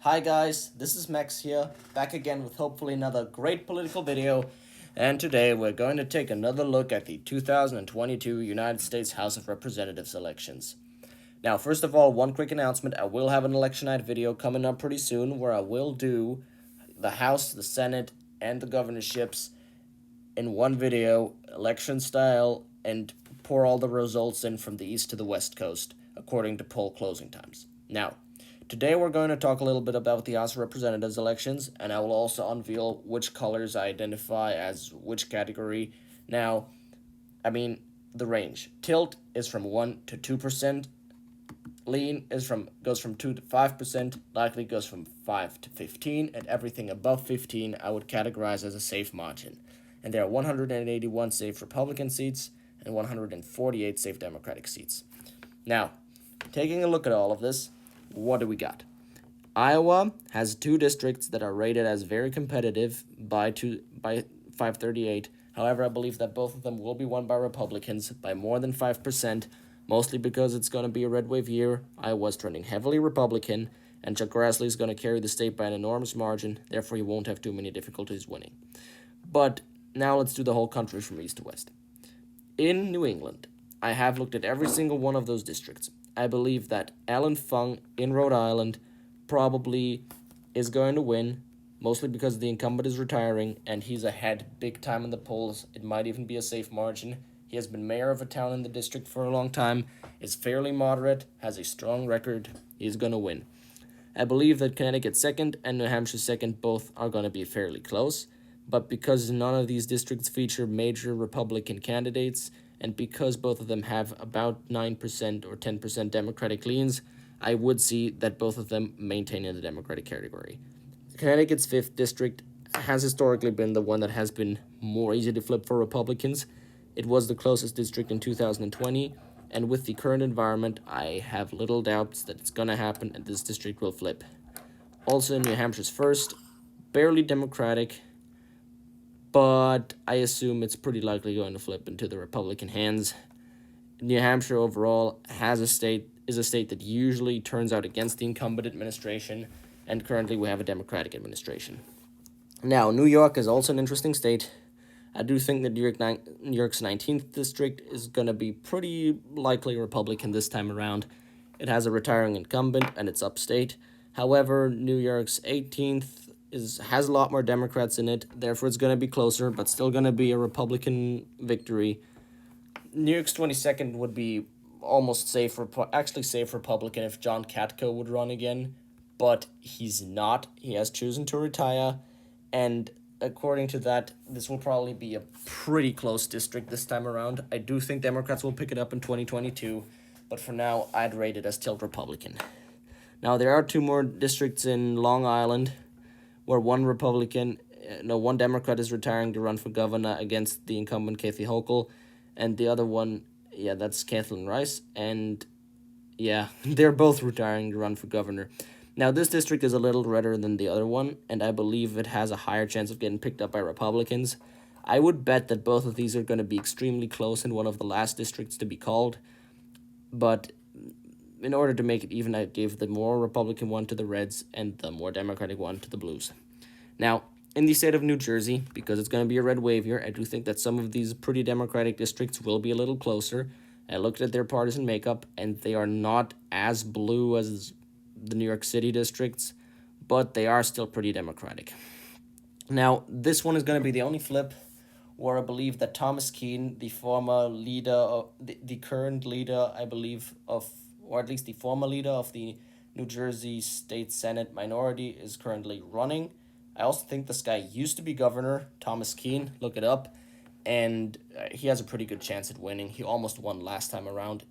Hi guys, this is Max here, back again with hopefully another great political video, and today we're going to take another look at the 2022 United States House of Representatives elections. Now, first of all, one quick announcement, I will have an election night video coming up pretty soon where I will do the House, the Senate, and the governorships in one video, election style, and pour all the results in from the east to the west coast, according to poll closing times. Now, today we're going to talk a little bit about the House of Representatives elections, and I will also unveil which colors I identify as which category. Now, the range. Tilt is from 1 to 2%. Lean goes from 2 to 5%. Likely goes from 5 to 15, and everything above 15 I would categorize as a safe margin. And there are 181 safe Republican seats and 148 safe Democratic seats. Now, taking a look at all of this, what do we got? Iowa has two districts that are rated as very competitive by 538. However, I believe that both of them will be won by Republicans by more than 5%, mostly because it's going to be a red wave year. Iowa's trending heavily Republican, and Chuck Grassley is going to carry the state by an enormous margin. Therefore, he won't have too many difficulties winning. But now let's do the whole country from east to west. In New England, I have looked at every single one of those districts. I believe that Alan Fung in Rhode Island probably is going to win, mostly because the incumbent is retiring and he's ahead big time in the polls. It might even be a safe margin. He has been mayor of a town in the district for a long time, is fairly moderate, has a strong record. He's going to win. I believe that Connecticut second and New Hampshire second both are going to be fairly close, but because none of these districts feature major Republican candidates, and because both of them have about 9% or 10% Democratic leans, I would see that both of them maintain in the Democratic category. Connecticut's 5th district has historically been the one that has been more easy to flip for Republicans. It was the closest district in 2020, and with the current environment, I have little doubts that it's going to happen and this district will flip. Also, New Hampshire's 1st, barely Democratic, but I assume it's pretty likely going to flip into the Republican hands. New Hampshire overall is a state that usually turns out against the incumbent administration, and currently we have a Democratic administration. Now, New York is also an interesting state. I do think that New York's 19th district is going to be pretty likely Republican this time around. It has a retiring incumbent, and it's upstate. However, New York's 18th has a lot more Democrats in it, therefore it's going to be closer, but still going to be a Republican victory. New York's 22nd would be almost safe Republican if John Katko would run again, but he's not. He has chosen to retire, and according to that, this will probably be a pretty close district this time around. I do think Democrats will pick it up in 2022, but for now, I'd rate it as tilt Republican. Now, there are two more districts in Long Island where one Democrat is retiring to run for governor against the incumbent Kathy Hochul, and the other one, that's Kathleen Rice, and they're both retiring to run for governor. Now, this district is a little redder than the other one, and I believe it has a higher chance of getting picked up by Republicans. I would bet that both of these are going to be extremely close in one of the last districts to be called, but in order to make it even, I gave the more Republican one to the Reds and the more Democratic one to the Blues. Now, in the state of New Jersey, because it's going to be a red wave here, I do think that some of these pretty Democratic districts will be a little closer. I looked at their partisan makeup, and they are not as blue as the New York City districts, but they are still pretty Democratic. Now, this one is going to be the only flip where I believe that Thomas Kean, the former leader, the current leader, I believe, or at least the former leader of the New Jersey State Senate minority, is currently running. I also think this guy used to be governor, Thomas Kean, look it up, and he has a pretty good chance at winning. He almost won last time around.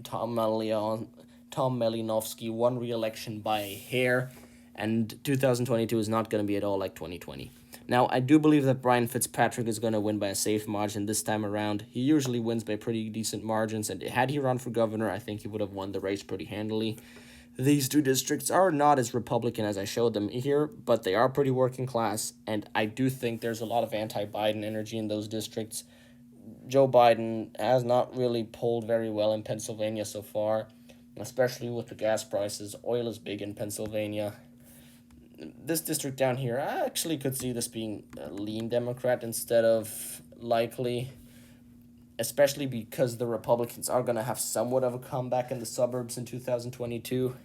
Tom Malinowski won re-election by a hair, and 2022 is not going to be at all like 2020. Now, I do believe that Brian Fitzpatrick is going to win by a safe margin this time around. He usually wins by pretty decent margins, and had he run for governor, I think he would have won the race pretty handily. These two districts are not as Republican as I showed them here, but they are pretty working class, and I do think there's a lot of anti-Biden energy in those districts. Joe Biden has not really polled very well in Pennsylvania so far, especially with the gas prices. Oil is big in Pennsylvania. this district down here, I actually could see this being a lean Democrat instead of likely, especially because the Republicans are going to have somewhat of a comeback in the suburbs in 2022.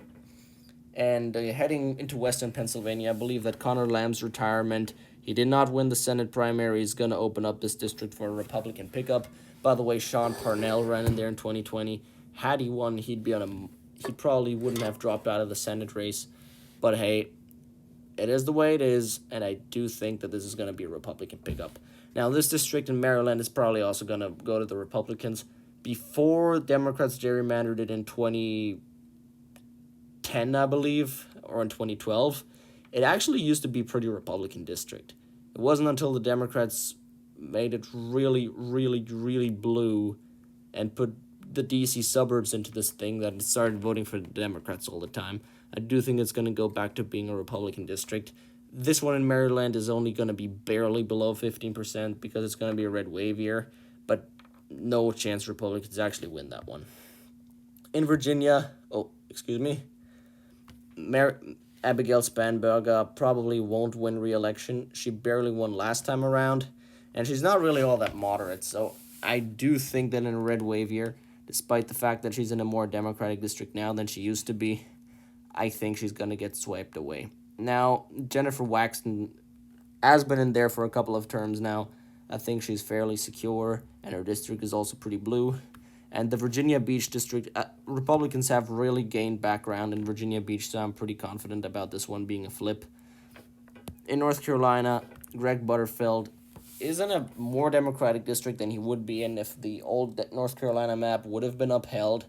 And heading into Western Pennsylvania, I believe that Connor Lamb's retirement, he did not win the Senate primary, is going to open up this district for a Republican pickup. By the way, Sean Parnell ran in there in 2020. Had he won, he probably wouldn't have dropped out of the Senate race. But hey, it is the way it is, and I do think that this is going to be a Republican pickup. Now, this district in Maryland is probably also going to go to the Republicans. Before Democrats gerrymandered it in 2010, I believe, or in 2012, it actually used to be a pretty Republican district. It wasn't until the Democrats made it really, really, really blue and put the DC suburbs into this thing that it started voting for the Democrats all the time. I do think it's going to go back to being a Republican district. This one in Maryland is only going to be barely below 15% because it's going to be a red wave year, but no chance Republicans actually win that one. In Virginia, Abigail Spanberger probably won't win re-election. She barely won last time around, and she's not really all that moderate, so I do think that in a red wave year, despite the fact that she's in a more Democratic district now than she used to be, I think she's going to get swiped away. Now, Jennifer Waxton has been in there for a couple of terms now. I think she's fairly secure, and her district is also pretty blue. And the Virginia Beach district, Republicans have really gained background in Virginia Beach, so I'm pretty confident about this one being a flip. In North Carolina, Greg Butterfield is in a more Democratic district than he would be in if the old North Carolina map would have been upheld,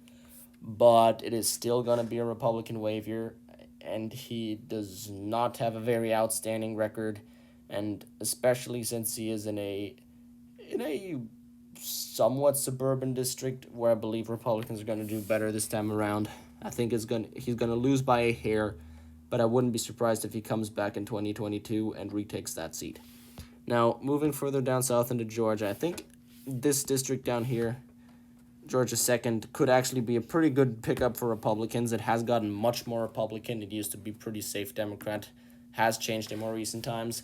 but it is still going to be a Republican wave year, and he does not have a very outstanding record, and especially since he is in a somewhat suburban district where I believe Republicans are going to do better this time around. I think he's going to lose by a hair, but I wouldn't be surprised if he comes back in 2022 and retakes that seat. Now, moving further down south into Georgia, I think this district down here, Georgia 2nd, could actually be a pretty good pickup for Republicans. It has gotten much more Republican. It used to be pretty safe Democrat. Has changed in more recent times.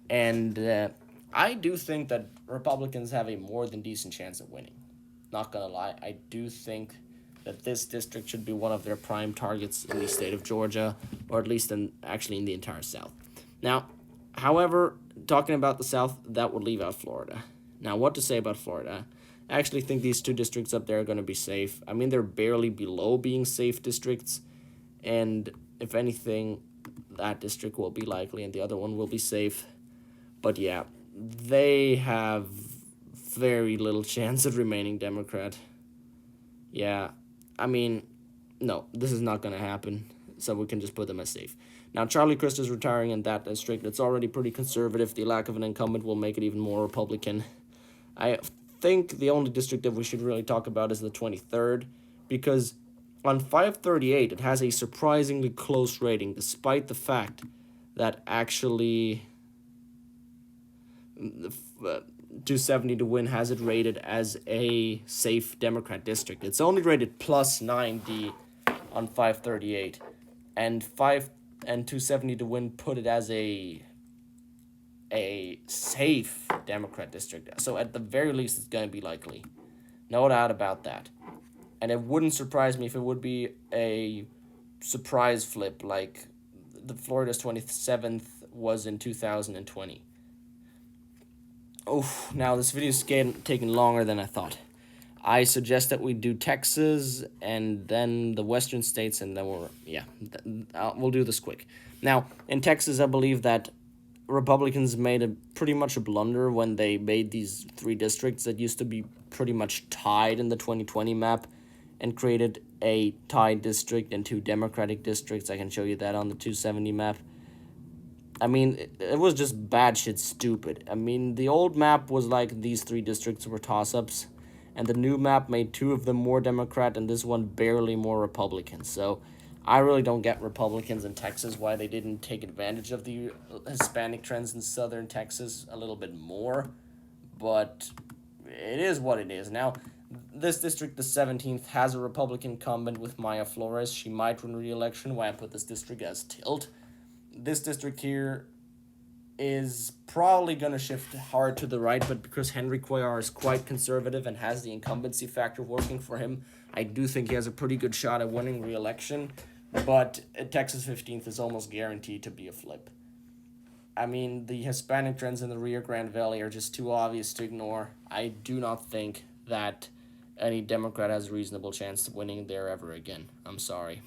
And I do think that Republicans have a more than decent chance of winning. Not gonna lie, I do think that this district should be one of their prime targets in the state of Georgia, or at least in the entire South. Now, however, talking about the South, that would leave out Florida. Now, what to say about Florida? I actually think these two districts up there are going to be safe. I mean, they're barely below being safe districts, and if anything, that district will be likely and the other one will be safe. But yeah, they have very little chance of remaining Democrat. Yeah, I mean, no, this is not going to happen, so we can just put them as safe. Now, Charlie Crist is retiring in that district. It's already pretty conservative. The lack of an incumbent will make it even more Republican. I think the only district that we should really talk about is the 23rd, because on 538, it has a surprisingly close rating, despite the fact that actually 270 to win has it rated as a safe Democrat district. It's only rated plus 90 on 538, and 270 to win put it as a safe Democrat district. So at the very least, it's going to be likely. No doubt about that. And it wouldn't surprise me if it would be a surprise flip like the Florida's 27th was in 2020. Oh, now this video is taking longer than I thought. I suggest that we do Texas and then the western states, and then we'll do this quick. Now, in Texas, I believe that Republicans made pretty much a blunder when they made these three districts that used to be pretty much tied in the 2020 map and created a tied district and two Democratic districts. I can show you that on the 270 map. I mean, it was just bad shit stupid. I mean, the old map was like these three districts were toss-ups, and the new map made two of them more Democrat and this one barely more Republican. So I really don't get Republicans in Texas why they didn't take advantage of the Hispanic trends in southern Texas a little bit more, but it is what it is. Now, this district, the 17th, has a Republican incumbent with Maya Flores. She might win re-election. Why I put this district as tilt. this district here is probably going to shift hard to the right, but because Henry Cuellar is quite conservative and has the incumbency factor working for him, I do think he has a pretty good shot at winning re-election, but Texas 15th is almost guaranteed to be a flip. I mean, the Hispanic trends in the Rio Grande Valley are just too obvious to ignore. I do not think that any Democrat has a reasonable chance of winning there ever again. I'm sorry.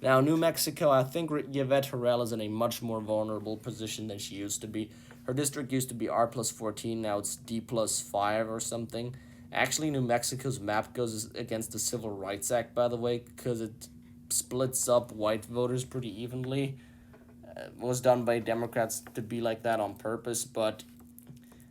Now, New Mexico, I think Yvette Herrell is in a much more vulnerable position than she used to be. Her district used to be R plus 14, now it's D plus 5 or something. Actually, New Mexico's map goes against the Civil Rights Act, by the way, because it splits up white voters pretty evenly. It was done by Democrats to be like that on purpose, but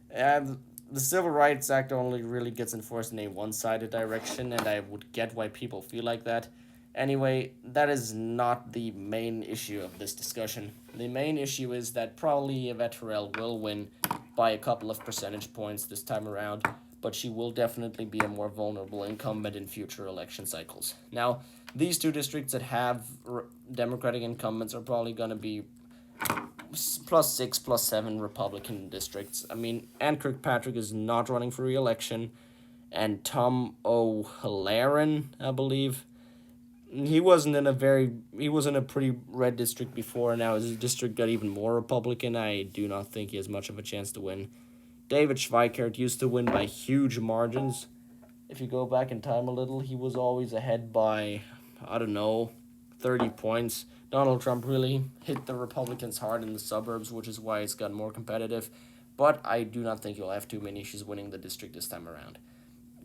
the Civil Rights Act only really gets enforced in a one-sided direction, and I would get why people feel like that. Anyway, that is not the main issue of this discussion. The main issue is that probably Yvette Herrell will win by a couple of percentage points this time around, but she will definitely be a more vulnerable incumbent in future election cycles. Now, these two districts that have Democratic incumbents are probably going to be +6, +7 Republican districts. I mean, Ann Kirkpatrick is not running for re-election, and Tom O'Halloran, I believe, he was in a pretty red district before. Now his district got even more Republican. I do not think he has much of a chance to win. David Schweikert used to win by huge margins. If you go back in time a little, he was always ahead by, I don't know, 30 points. Donald Trump really hit the Republicans hard in the suburbs, which is why it's gotten more competitive. But I do not think he'll have too many issues winning the district this time around.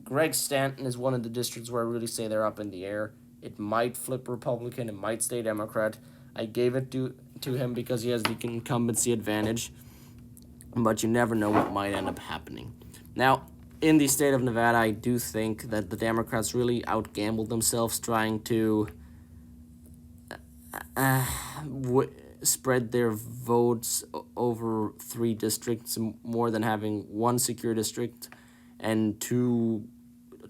Greg Stanton is one of the districts where I really say they're up in the air. It might flip Republican, it might stay Democrat. I gave it to him because he has the incumbency advantage, but you never know what might end up happening. Now, in the state of Nevada, I do think that the Democrats really outgambled themselves trying to spread their votes over 3 districts more than having 1 secure district and 2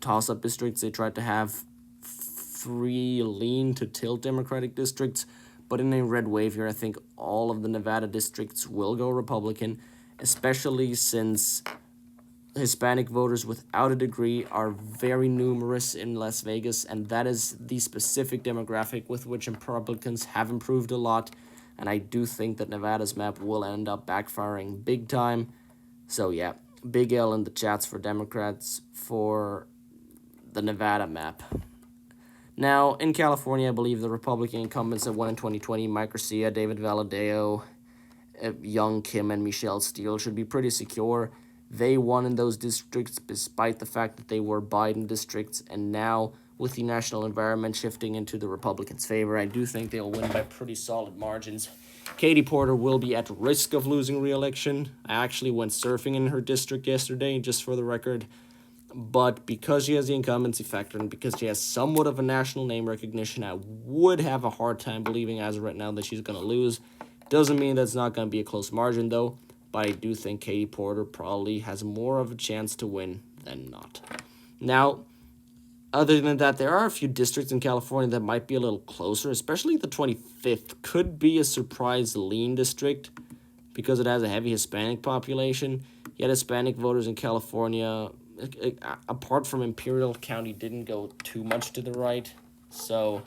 toss-up districts. They tried to have 3 lean to tilt Democratic districts, but in a red wave here, I think all of the Nevada districts will go Republican, especially since Hispanic voters without a degree are very numerous in Las Vegas, and that is the specific demographic with which Republicans have improved a lot, and I do think that Nevada's map will end up backfiring big time. So yeah, big L in the chats for Democrats for the Nevada map. Now, in California, I believe the Republican incumbents that won in 2020, Mike Garcia, David Valadao, Young Kim, and Michelle Steele, should be pretty secure. They won in those districts despite the fact that they were Biden districts, and now, with the national environment shifting into the Republicans' favor, I do think they'll win by pretty solid margins. Katie Porter will be at risk of losing re-election. I actually went surfing in her district yesterday, just for the record. But because she has the incumbency factor and because she has somewhat of a national name recognition, I would have a hard time believing as of right now that she's going to lose. Doesn't mean that's not going to be a close margin, though. But I do think Katie Porter probably has more of a chance to win than not. Now, other than that, there are a few districts in California that might be a little closer, especially the 25th. Could be a surprise lean district because it has a heavy Hispanic population. Yet Hispanic voters in California, apart from Imperial County, didn't go too much to the right. So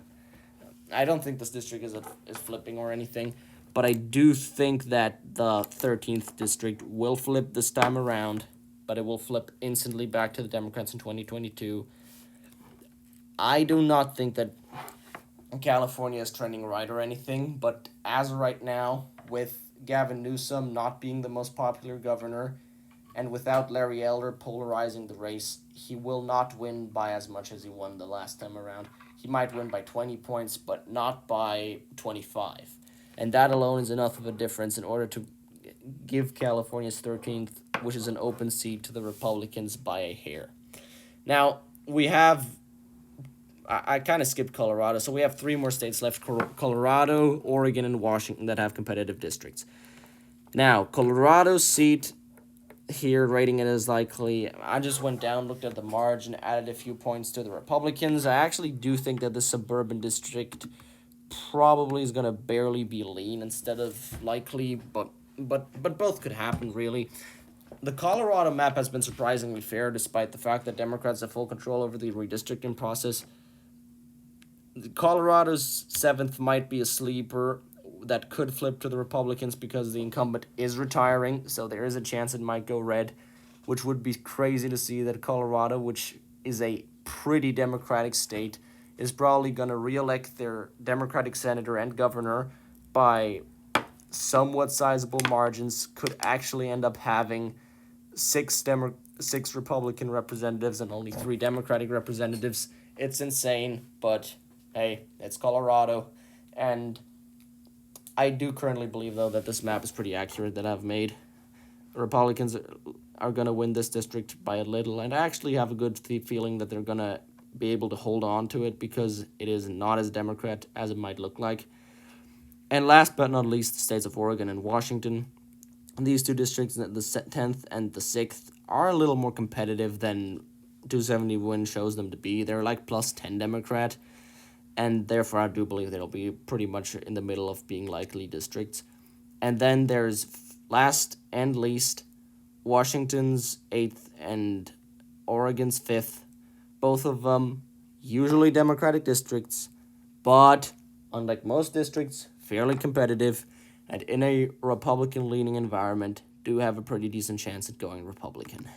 I don't think this district is flipping or anything. But I do think that the 13th district will flip this time around, but it will flip instantly back to the Democrats in 2022. I do not think that California is trending right or anything, but as of right now, with Gavin Newsom not being the most popular governor, and without Larry Elder polarizing the race, he will not win by as much as he won the last time around. He might win by 20 points, but not by 25. And that alone is enough of a difference in order to give California's 13th, which is an open seat, to the Republicans by a hair. Now, we have... I kind of skipped Colorado, so we have 3 more states left, Colorado, Oregon, and Washington, that have competitive districts. Now, Colorado's seat here, rating it as likely, I just went down, looked at the margin, added a few points to the Republicans. I actually do think that the suburban district probably is gonna barely be lean instead of likely, but both could happen really. The Colorado map has been surprisingly fair, despite the fact that Democrats have full control over the redistricting process. Colorado's 7th might be a sleeper that could flip to the Republicans because the incumbent is retiring, so there is a chance it might go red, which would be crazy to see that Colorado, which is a pretty Democratic state, is probably going to re-elect their Democratic senator and governor by somewhat sizable margins, could actually end up having six Republican representatives and only 3 Democratic representatives. It's insane, but hey, it's Colorado, and I do currently believe, though, that this map is pretty accurate that I've made. The Republicans are going to win this district by a little, and I actually have a good feeling that they're going to be able to hold on to it because it is not as Democrat as it might look like. And last but not least, the states of Oregon and Washington. These 2 districts, the 10th and the 6th, are a little more competitive than 270 win shows them to be. They're like plus 10 Democrat, and therefore I do believe they'll be pretty much in the middle of being likely districts. And then there's last and least, Washington's 8th and Oregon's 5th. Both of them usually Democratic districts, but unlike most districts, fairly competitive, and in a Republican-leaning environment, do have a pretty decent chance at going Republican.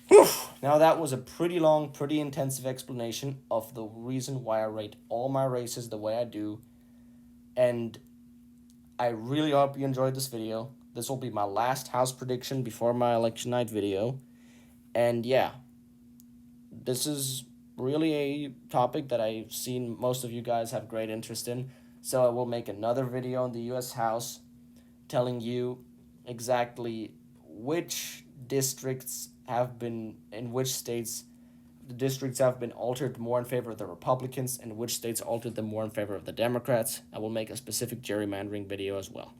Whew. Now that was a pretty long, pretty intensive explanation of the reason why I rate all my races the way I do, and I really hope you enjoyed this video. This will be my last house prediction before my election night video, and yeah, this is really a topic that I've seen most of you guys have great interest in, so I will make another video on the U.S. House telling you exactly which districts have been, in which states the districts have been altered more in favor of the Republicans and which states altered them more in favor of the Democrats. I will make a specific gerrymandering video as well.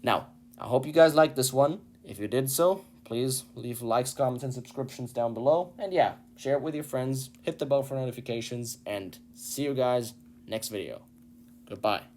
Now, I hope you guys liked this one. If you did so, please leave likes, comments, and subscriptions down below. And yeah, share it with your friends, hit the bell for notifications, and see you guys next video. Goodbye.